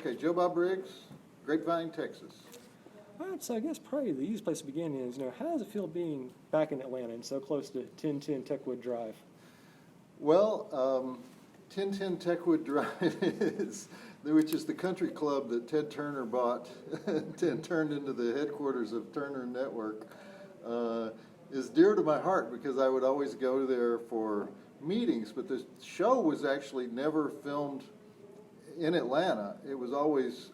Okay, Joe Bob Briggs, Grapevine, Texas. All right, so I guess probably the easiest place to begin is, how does it feel being back in Atlanta and so close to 1010 Techwood Drive? Well, 1010 Techwood Drive which is the country club that Ted Turner bought and turned into the headquarters of Turner Network, is dear to my heart because I would always go there for meetings, but the show was actually never filmed in Atlanta. It was always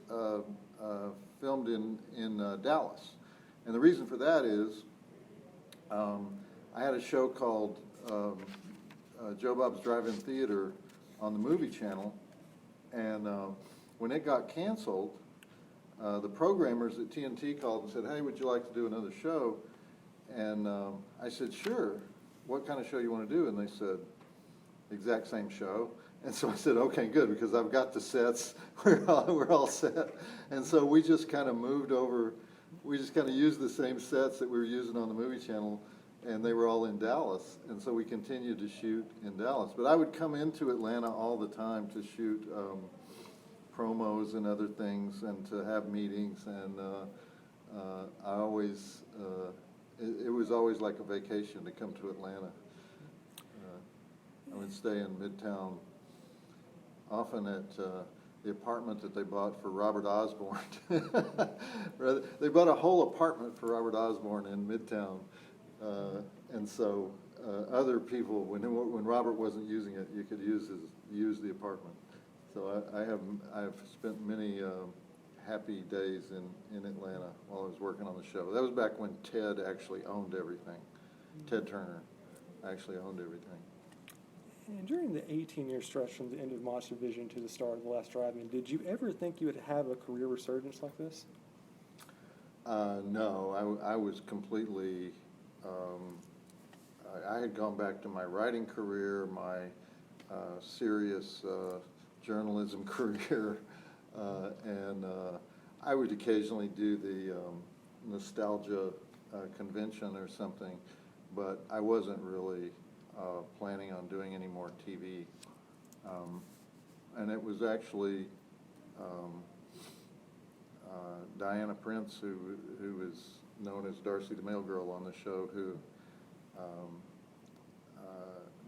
filmed in Dallas. And the reason for that is I had a show called Joe Bob's Drive-In Theater on the Movie Channel, and when it got canceled, the programmers at TNT called and said, "Hey, would you like to do another show?" And I said, "Sure. What kind of show you want to do?" And they said, "Exact same show." And so I said, "Okay, good, because I've got the sets. We're all set." And so we just kind of moved over. We just kind of used the same sets that we were using on the Movie Channel, and they were all in Dallas. And so we continued to shoot in Dallas. But I would come into Atlanta all the time to shoot promos and other things and to have meetings. And I always, it was always like a vacation to come to Atlanta. I would stay in Midtown, often at the apartment that they bought for Robert Osborne. They bought a whole apartment for Robert Osborne in Midtown. And so other people, when Robert wasn't using it, you could use the apartment. So I've spent many happy days in Atlanta while I was working on the show. That was back when Ted actually owned everything. Ted Turner actually owned everything. And during the 18-year stretch from the end of Monstervision to the start of The Last Drive-In, did you ever think you would have a career resurgence like this? No, I was completely... I had gone back to my writing career, my serious journalism career, and I would occasionally do the nostalgia convention or something, but I wasn't really planning on doing any more TV. And it was actually Diana Prince, who is known as Darcy the Mail Girl on the show, who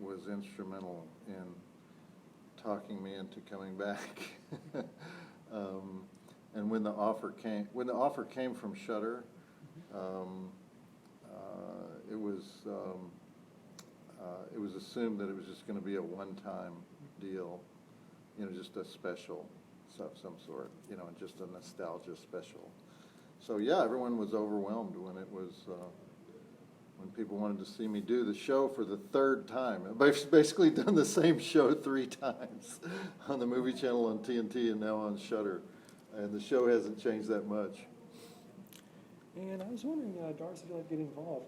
was instrumental in talking me into coming back. And when the offer came from Shudder, it was assumed that it was just going to be a one-time deal, just a special of some sort, just a nostalgia special. So yeah, everyone was overwhelmed when it was when people wanted to see me do the show for the third time. I've basically done the same show 3 times on the Movie Channel, on TNT, and now on Shudder, and the show hasn't changed that much. And I was wondering, Darcy, if you'd like to get involved.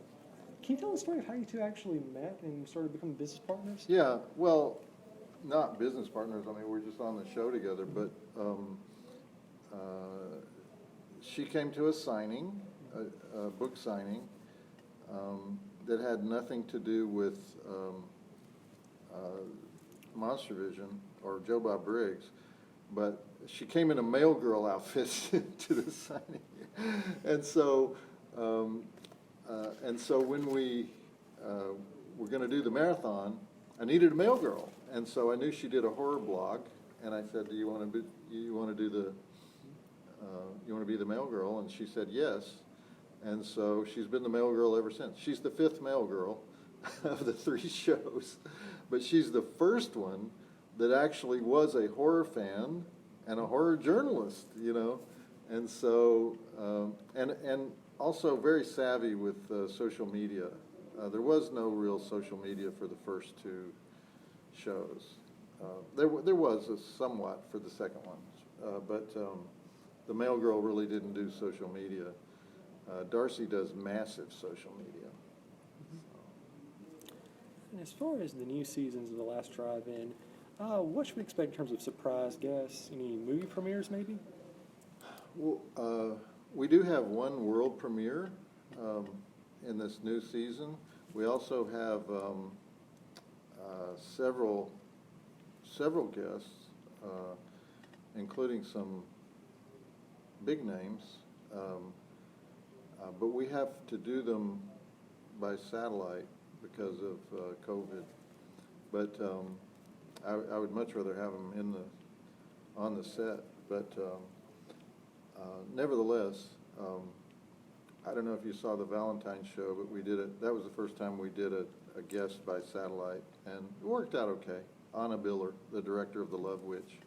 Can you tell the story of how you two actually met and started becoming business partners? Yeah, well, not business partners. I mean, we're just on the show together, but she came to a signing, a book signing, that had nothing to do with Monstervision or Joe Bob Briggs, but she came in a mail girl outfit to the signing. And so when we were going to do the marathon, I needed a mail girl, and so I knew she did a horror blog, and I said, "Do you want to be the mail girl?" And she said yes, and so she's been the mail girl ever since. She's the 5th mail girl of the 3 shows, but she's the first one that actually was a horror fan and a horror journalist, and so and also very savvy with social media. There was no real social media for the first 2 shows. There was a somewhat for the second one, but the mail girl really didn't do social media. Darcy does massive social media. And as far as the new seasons of The Last Drive-In, what should we expect in terms of surprise guests? Any movie premieres, maybe? Well, we do have one world premiere in this new season. We also have several guests, including some big names, but we have to do them by satellite because of COVID. But I would much rather have them on the set. But nevertheless, I don't know if you saw the Valentine's show, but we did it. That was the first time we did a guest by satellite, and it worked out okay. Anna Biller, the director of The Love Witch.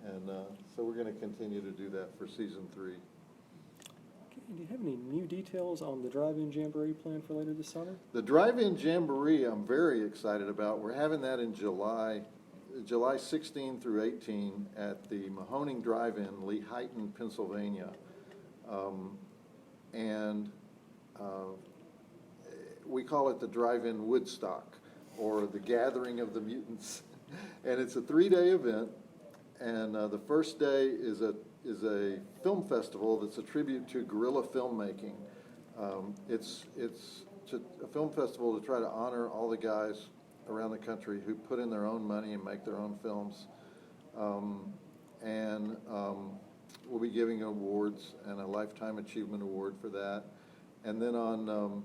And so we're going to continue to do that for season 3. Okay, do you have any new details on the Drive-In Jamboree plan for later this summer? The Drive-In Jamboree I'm very excited about. We're having that in July 16 through 18 at the Mahoning Drive-In, Lehighton, Pennsylvania. We call it the Drive-In Woodstock, or the Gathering of the Mutants. And it's a 3-day event, and the first day is a film festival that's a tribute to guerrilla filmmaking. It's a film festival to try to honor all the guys around the country who put in their own money and make their own films. We'll be giving awards and a Lifetime Achievement Award for that. And then on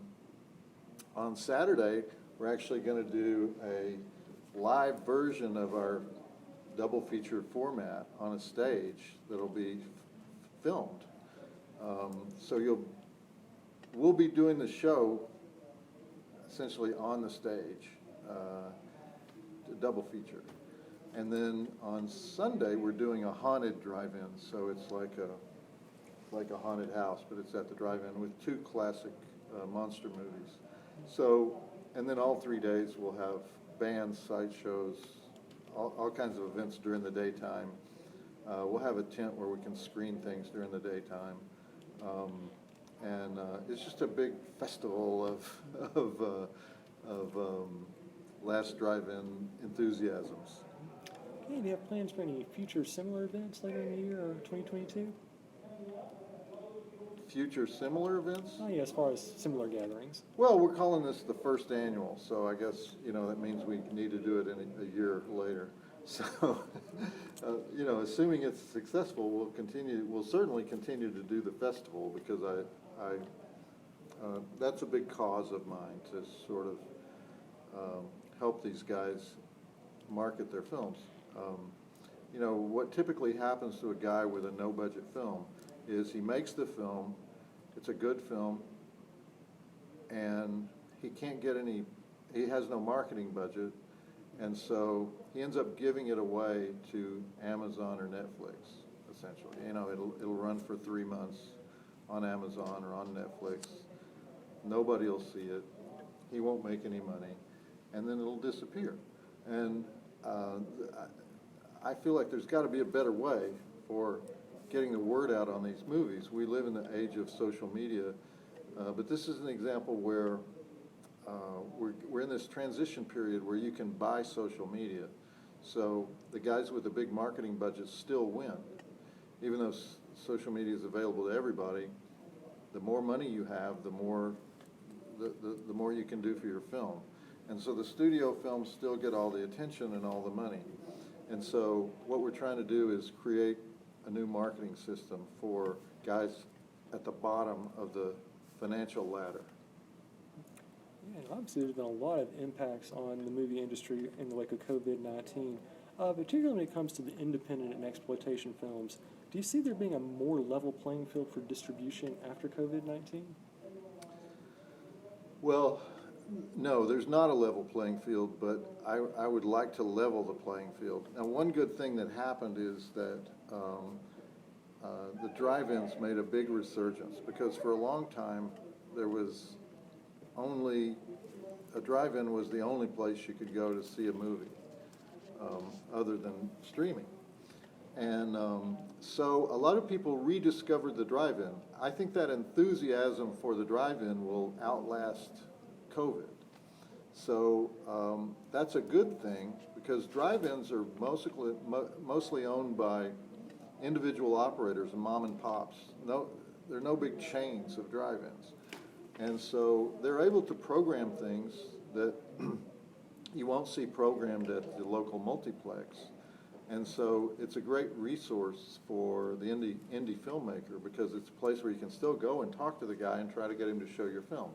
Saturday, we're actually going to do a live version of our double feature format on a stage that'll be filmed. So we'll be doing the show essentially on the stage, double feature. And then on Sunday, we're doing a haunted drive-in. So it's like a haunted house, but it's at the drive-in with 2 classic monster movies. So, and then all 3 days we'll have bands, sideshows, all kinds of events during the daytime. We'll have a tent where we can screen things during the daytime. It's just a big festival of last drive-in enthusiasms. Okay, do you have plans for any future similar events later in the year or 2022? Future similar events? Oh, yeah, as far as similar gatherings. Well, we're calling this the first annual, so I guess, that means we need to do it in a year later. So, assuming it's successful, we'll certainly continue to do the festival, because that's a big cause of mine, to sort of help these guys market their films. What typically happens to a guy with a no-budget film is he makes the film, it's a good film, and he has no marketing budget, and so he ends up giving it away to Amazon or Netflix, essentially. It'll run for 3 months on Amazon or on Netflix. Nobody will see it. He won't make any money, and then it'll disappear. And I feel like there's got to be a better way for getting the word out on these movies. We live in the age of social media, but this is an example where we're in this transition period where you can buy social media. So the guys with the big marketing budgets still win. Even though social media is available to everybody, the more money you have, the more you can do for your film. And so the studio films still get all the attention and all the money. And so what we're trying to do is create a new marketing system for guys at the bottom of the financial ladder. Yeah, and obviously there's been a lot of impacts on the movie industry in the wake of COVID-19, particularly when it comes to the independent and exploitation films. Do you see there being a more level playing field for distribution after COVID-19? Well, no, there's not a level playing field, but I would like to level the playing field. Now, one good thing that happened is that the drive-ins made a big resurgence, because for a long time there was a drive-in was the only place you could go to see a movie other than streaming. And so a lot of people rediscovered the drive-in. I think that enthusiasm for the drive-in will outlast COVID. So that's a good thing, because drive-ins are mostly owned by individual operators and mom and pops. There are no big chains of drive-ins. And so they're able to program things that you won't see programmed at the local multiplex. And so it's a great resource for the indie filmmaker, because it's a place where you can still go and talk to the guy and try to get him to show your film.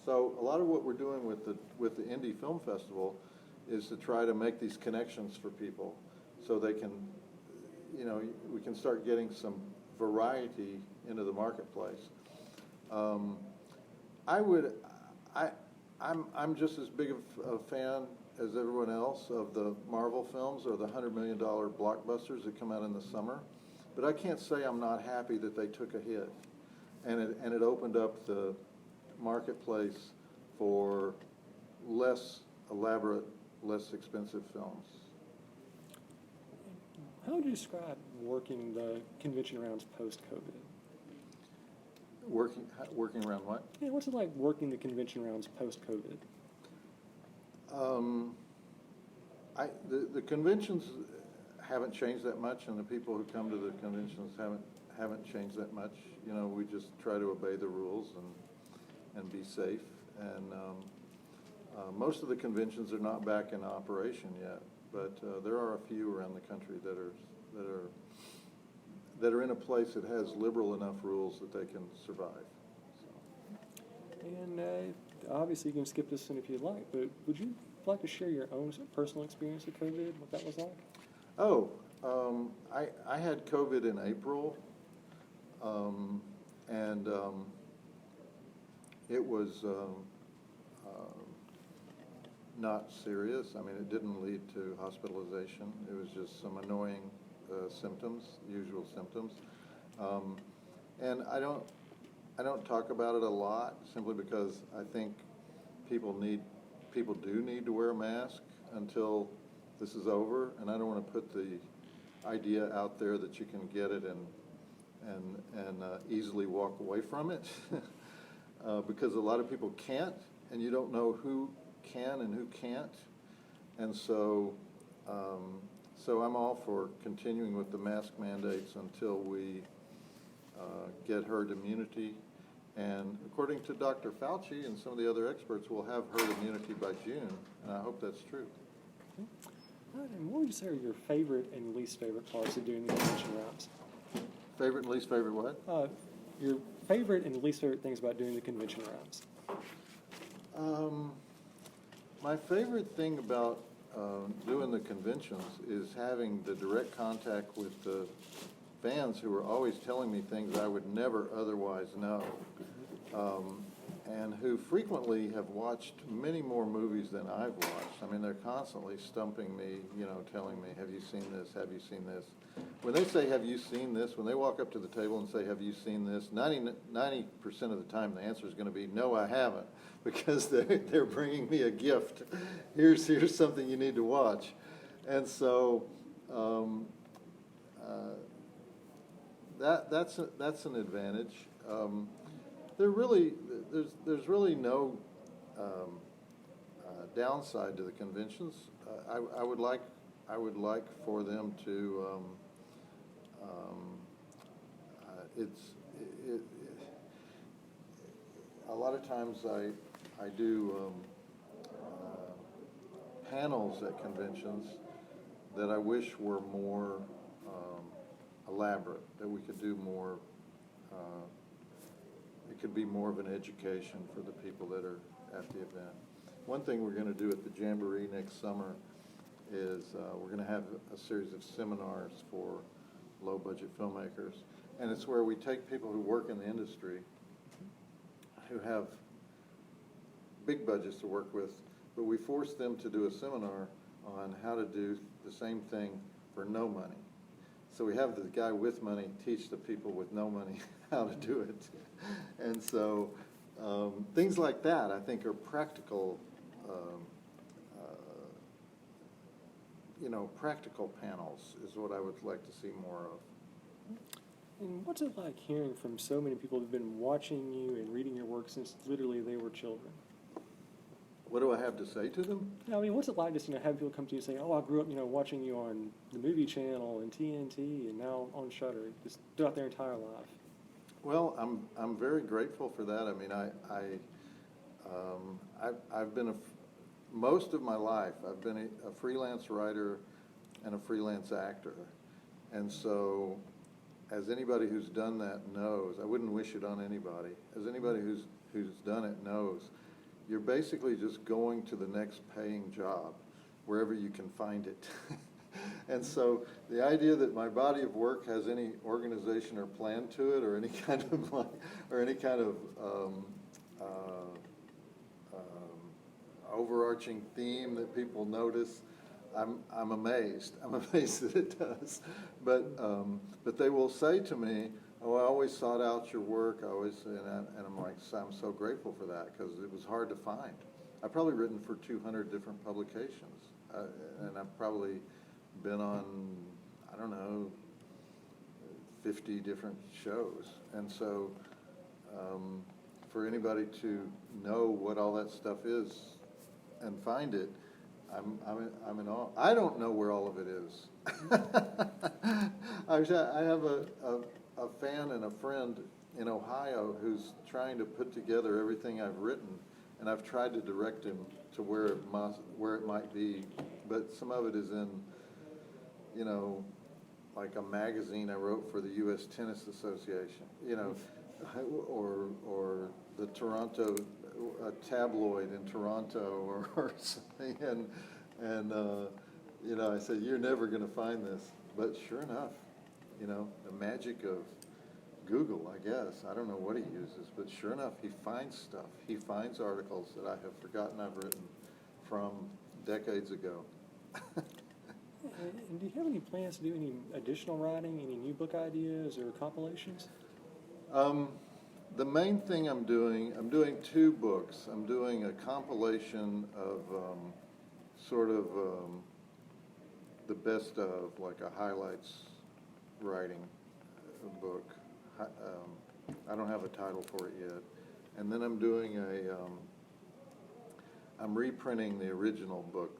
So a lot of what we're doing with the Indie Film Festival is to try to make these connections for people, so they can, we can start getting some variety into the marketplace. I'm just as big of a fan as everyone else of the Marvel films or the $100 million blockbusters that come out in the summer, but I can't say I'm not happy that they took a hit, and it opened up the marketplace for less elaborate, less expensive films. How would you describe working the convention rounds post-COVID? Working around what? Yeah, what's it like working the convention rounds post-COVID? The conventions haven't changed that much, and the people who come to the conventions haven't changed that much. We just try to obey the rules and be safe. And most of the conventions are not back in operation yet, but there are a few around the country that are in a place that has liberal enough rules that they can survive. So. And obviously you can skip this one if you'd like, but would you like to share your own personal experience with COVID, what that was like? Oh, I had COVID in April, and it was not serious. I mean, it didn't lead to hospitalization. It was just some annoying symptoms, usual symptoms, and I don't talk about it a lot, simply because I think people do need to wear a mask until this is over, and I don't want to put the idea out there that you can get it and easily walk away from it, because a lot of people can't, and you don't know who can and who can't, and so I'm all for continuing with the mask mandates until we get herd immunity. And according to Dr. Fauci and some of the other experts, we'll have herd immunity by June, and I hope that's true. Okay. All right, and what would you say are your favorite and least favorite parts of doing the convention rounds? Favorite and least favorite what? Your favorite and least favorite things about doing the convention rounds. My favorite thing about doing the conventions is having the direct contact with the fans who are always telling me things I would never otherwise know, and who frequently have watched many more movies than I've watched. I mean, they're constantly stumping me, telling me, have you seen this, have you seen this? When they say, have you seen this, when they walk up to the table and say, have you seen this, 90% of the time the answer is going to be, no, I haven't, because they're bringing me a gift. Here's something you need to watch. And so that's an advantage. There's really no downside to the conventions. I would like for them to. A lot of times I do panels at conventions that I wish were more elaborate, that we could do more. It could be more of an education for the people that are at the event. One thing we're going to do at the Jamboree next summer is we're going to have a series of seminars for low-budget filmmakers, and it's where we take people who work in the industry, who have big budgets to work with, but we force them to do a seminar on how to do the same thing for no money. So we have the guy with money teach the people with no money how to do it. And so things like that, I think, are practical, practical panels is what I would like to see more of. And what's it like hearing from so many people who've been watching you and reading your work since literally they were children? What do I have to say to them? I mean, what's it like just having people come to you and say, "Oh, I grew up, watching you on the Movie Channel and TNT, and now on Shudder," just throughout their entire life? Well, I'm very grateful for that. I mean, I've been most of my life I've been a freelance writer and a freelance actor. And so, as anybody who's done that knows, I wouldn't wish it on anybody, as anybody who's done it knows, you're basically just going to the next paying job, wherever you can find it. And so the idea that my body of work has any organization or plan to it, or any kind of overarching theme that people notice, I'm amazed. I'm amazed that it does. But they will say to me, "Oh, I always sought out your work. I always," and I'm like, I'm so grateful for that, because it was hard to find. I've probably written for 200 different publications, and I've probably been on, I don't know, 50 different shows. And so for anybody to know what all that stuff is and find it, I'm in awe. I don't know where all of it is. I have a fan and a friend in Ohio who's trying to put together everything I've written, and I've tried to direct him to where it might be, but some of it is in, like a magazine I wrote for the U.S. Tennis Association, or the Toronto, a tabloid in Toronto, or something, and I said, "You're never going to find this," but sure enough, the magic of Google, I guess. I don't know what he uses, but sure enough, he finds stuff. He finds articles that I have forgotten I've written from decades ago. And do you have any plans to do any additional writing, any new book ideas or compilations? The main thing I'm doing 2 books. I'm doing a compilation of the best of, like a highlights writing book. I don't have a title for it yet. And then I'm doing I'm reprinting the original book,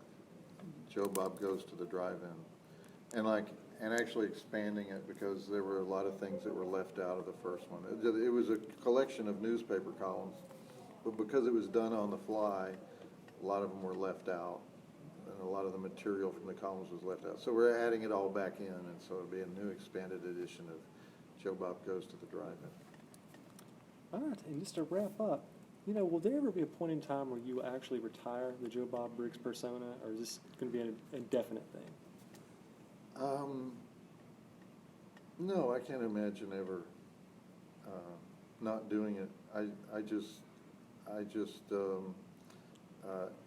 Joe Bob Goes to the Drive-In, and actually expanding it, because there were a lot of things that were left out of the first one. It was a collection of newspaper columns, but because it was done on the fly, a lot of them were left out, and a lot of the material from the columns was left out. So we're adding it all back in, and so it'll be a new expanded edition of Joe Bob Goes to the Drive-In. All right, and just to wrap up, will there ever be a point in time where you will actually retire the Joe Bob Briggs persona, or is this going to be an indefinite thing? No, I can't imagine ever not doing it.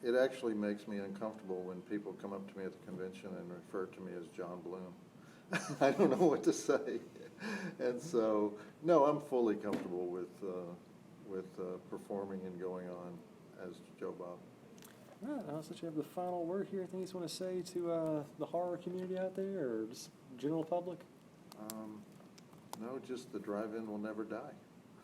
It actually makes me uncomfortable when people come up to me at the convention and refer to me as John Bloom. I don't know what to say. And so, no, I'm fully comfortable with performing and going on as Joe Bob. All right, I'll let you have the final word here. Anything you want to say to the horror community out there, or just general public? No, just the drive-in will never die.